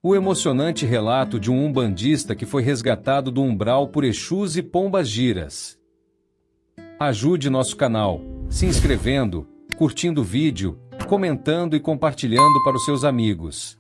O emocionante relato de um umbandista que foi resgatado do umbral por Exus e Pombas-Giras. Ajude nosso canal, se inscrevendo, curtindo o vídeo, comentando e compartilhando para os seus amigos.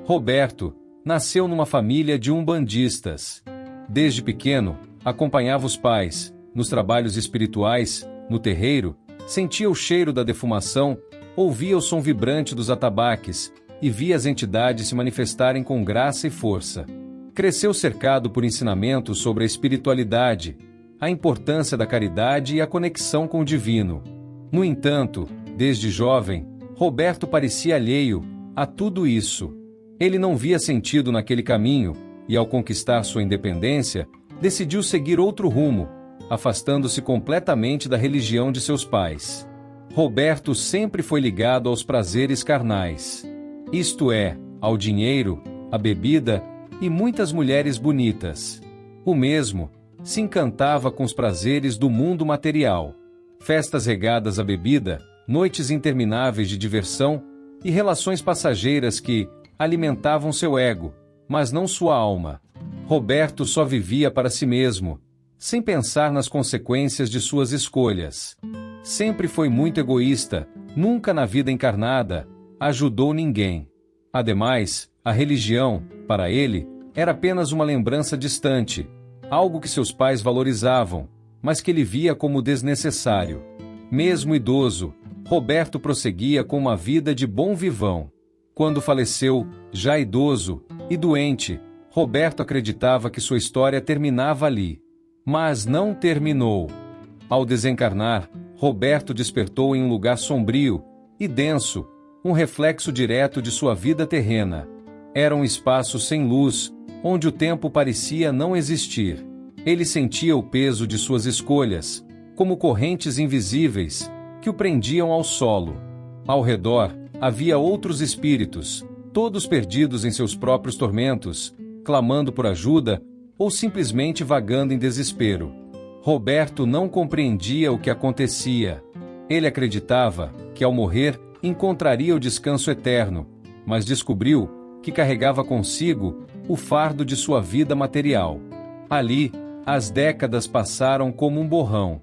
Roberto nasceu numa família de umbandistas. Desde pequeno, acompanhava os pais, nos trabalhos espirituais, no terreiro, sentia o cheiro da defumação, ouvia o som vibrante dos atabaques e via as entidades se manifestarem com graça e força. Cresceu cercado por ensinamentos sobre a espiritualidade, a importância da caridade e a conexão com o divino. No entanto, desde jovem, Roberto parecia alheio a tudo isso. Ele não via sentido naquele caminho e, ao conquistar sua independência, decidiu seguir outro rumo, afastando-se completamente da religião de seus pais. Roberto sempre foi ligado aos prazeres carnais, isto é, ao dinheiro, à bebida e muitas mulheres bonitas. O mesmo se encantava com os prazeres do mundo material, festas regadas à bebida, noites intermináveis de diversão e relações passageiras que alimentavam seu ego, mas não sua alma. Roberto só vivia para si mesmo, sem pensar nas consequências de suas escolhas. Sempre foi muito egoísta, nunca na vida encarnada ajudou ninguém. Ademais, a religião, para ele, era apenas uma lembrança distante, algo que seus pais valorizavam, mas que ele via como desnecessário. Mesmo idoso, Roberto prosseguia com uma vida de bom vivão. Quando faleceu, já idoso e doente, Roberto acreditava que sua história terminava ali. Mas não terminou. Ao desencarnar, Roberto despertou em um lugar sombrio e denso, um reflexo direto de sua vida terrena. Era um espaço sem luz, onde o tempo parecia não existir. Ele sentia o peso de suas escolhas, como correntes invisíveis, que o prendiam ao solo. Ao redor, havia outros espíritos, todos perdidos em seus próprios tormentos, clamando por ajuda ou simplesmente vagando em desespero. Roberto não compreendia o que acontecia. Ele acreditava que, ao morrer, encontraria o descanso eterno, mas descobriu que carregava consigo o fardo de sua vida material. Ali, as décadas passaram como um borrão.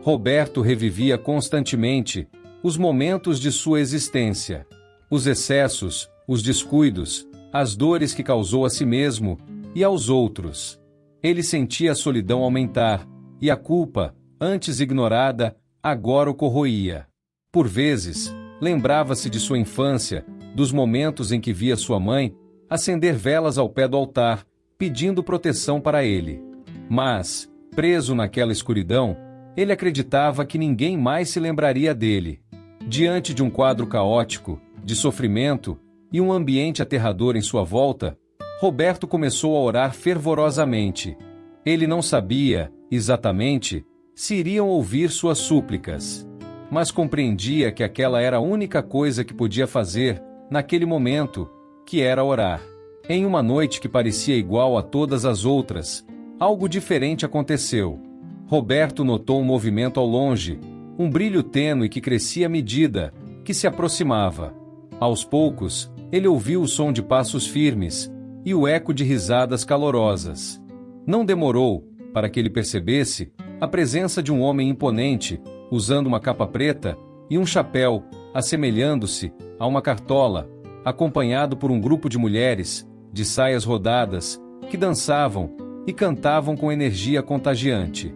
Roberto revivia constantemente os momentos de sua existência, os excessos, os descuidos, as dores que causou a si mesmo e aos outros. Ele sentia a solidão aumentar, e a culpa, antes ignorada, agora o corroía. Por vezes, lembrava-se de sua infância, dos momentos em que via sua mãe acender velas ao pé do altar, pedindo proteção para ele. Mas, preso naquela escuridão, ele acreditava que ninguém mais se lembraria dele. Diante de um quadro caótico, de sofrimento e um ambiente aterrador em sua volta, Roberto começou a orar fervorosamente. Ele não sabia, exatamente, se iriam ouvir suas súplicas, mas compreendia que aquela era a única coisa que podia fazer, naquele momento, que era orar. Em uma noite que parecia igual a todas as outras, algo diferente aconteceu. Roberto notou um movimento ao longe, um brilho tênue que crescia à medida que se aproximava. Aos poucos, ele ouviu o som de passos firmes e o eco de risadas calorosas. Não demorou para que ele percebesse a presença de um homem imponente, usando uma capa preta e um chapéu, assemelhando-se a uma cartola, acompanhado por um grupo de mulheres, de saias rodadas, que dançavam e cantavam com energia contagiante.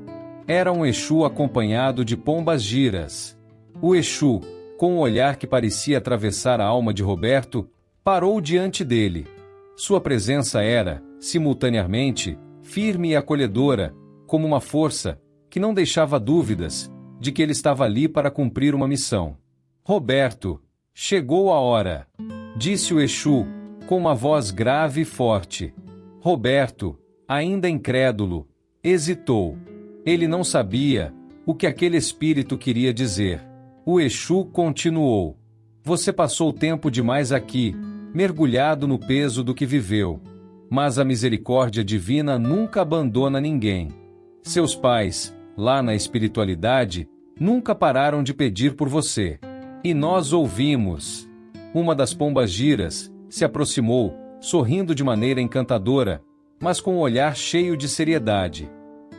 Era um Exu acompanhado de Pombas-Giras. O Exu, com um olhar que parecia atravessar a alma de Roberto, parou diante dele. Sua presença era, simultaneamente, firme e acolhedora, como uma força que não deixava dúvidas de que ele estava ali para cumprir uma missão. Roberto, chegou a hora, disse o Exu, com uma voz grave e forte. Roberto, ainda incrédulo, hesitou. Ele não sabia o que aquele espírito queria dizer. O Exu continuou. Você passou tempo demais aqui, mergulhado no peso do que viveu. Mas a misericórdia divina nunca abandona ninguém. Seus pais, lá na espiritualidade, nunca pararam de pedir por você. E nós ouvimos. Uma das pombagiras se aproximou, sorrindo de maneira encantadora, mas com um olhar cheio de seriedade.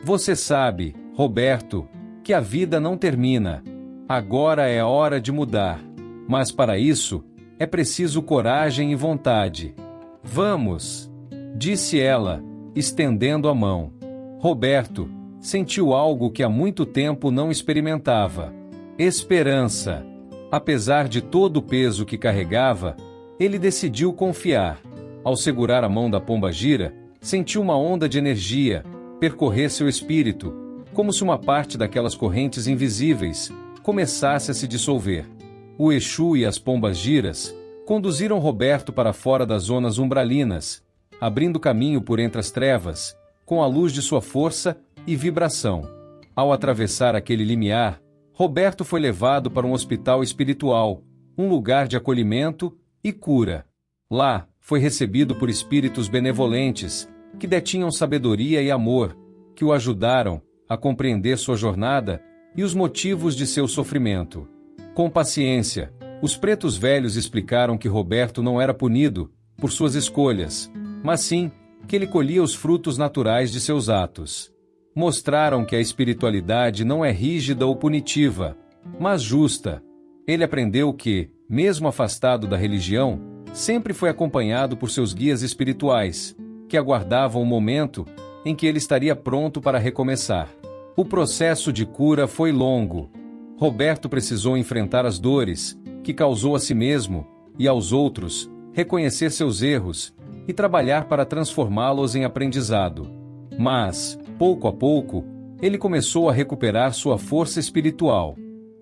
Você sabe, Roberto, que a vida não termina. Agora é hora de mudar. Mas para isso, é preciso coragem e vontade. Vamos, disse ela, estendendo a mão. Roberto sentiu algo que há muito tempo não experimentava: esperança. Apesar de todo o peso que carregava, ele decidiu confiar. Ao segurar a mão da pombagira, sentiu uma onda de energia percorrer seu espírito, como se uma parte daquelas correntes invisíveis começasse a se dissolver. O Exu e as pombagiras conduziram Roberto para fora das zonas umbralinas, abrindo caminho por entre as trevas, com a luz de sua força e vibração. Ao atravessar aquele limiar, Roberto foi levado para um hospital espiritual, um lugar de acolhimento e cura. Lá, foi recebido por espíritos benevolentes, que detinham sabedoria e amor, que o ajudaram a compreender sua jornada e os motivos de seu sofrimento. Com paciência, os pretos velhos explicaram que Roberto não era punido por suas escolhas, mas sim que ele colhia os frutos naturais de seus atos. Mostraram que a espiritualidade não é rígida ou punitiva, mas justa. Ele aprendeu que, mesmo afastado da religião, sempre foi acompanhado por seus guias espirituais, que aguardavam o momento em que ele estaria pronto para recomeçar. O processo de cura foi longo. Roberto precisou enfrentar as dores que causou a si mesmo e aos outros, reconhecer seus erros e trabalhar para transformá-los em aprendizado. Mas, pouco a pouco, ele começou a recuperar sua força espiritual.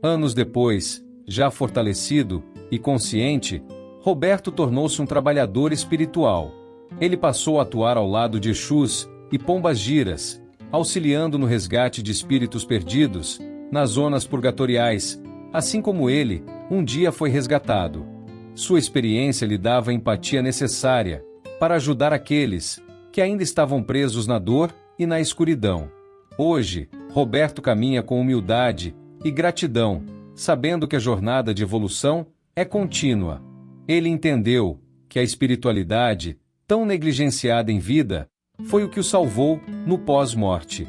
Anos depois, já fortalecido e consciente, Roberto tornou-se um trabalhador espiritual. Ele passou a atuar ao lado de Exus e pombagiras, auxiliando no resgate de espíritos perdidos nas zonas purgatoriais, assim como ele um dia foi resgatado. Sua experiência lhe dava a empatia necessária para ajudar aqueles que ainda estavam presos na dor e na escuridão. Hoje, Roberto caminha com humildade e gratidão, sabendo que a jornada de evolução é contínua. Ele entendeu que a espiritualidade, tão negligenciada em vida, foi o que o salvou no pós-morte.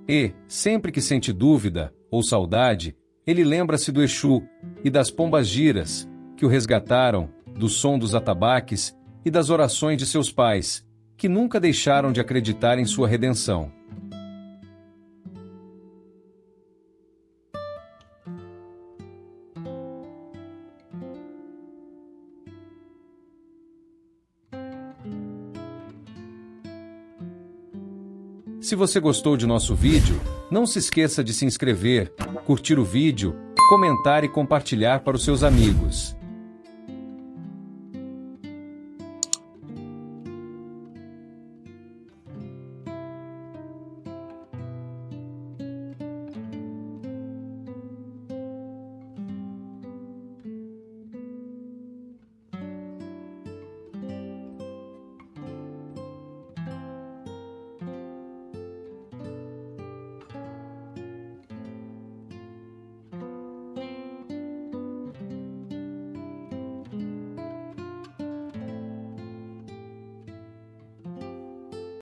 E, sempre que sente dúvida ou saudade, ele lembra-se do Exu e das pombagiras, que o resgataram do som dos atabaques e das orações de seus pais, que nunca deixaram de acreditar em sua redenção. Se você gostou de nosso vídeo, não se esqueça de se inscrever, curtir o vídeo, comentar e compartilhar para os seus amigos.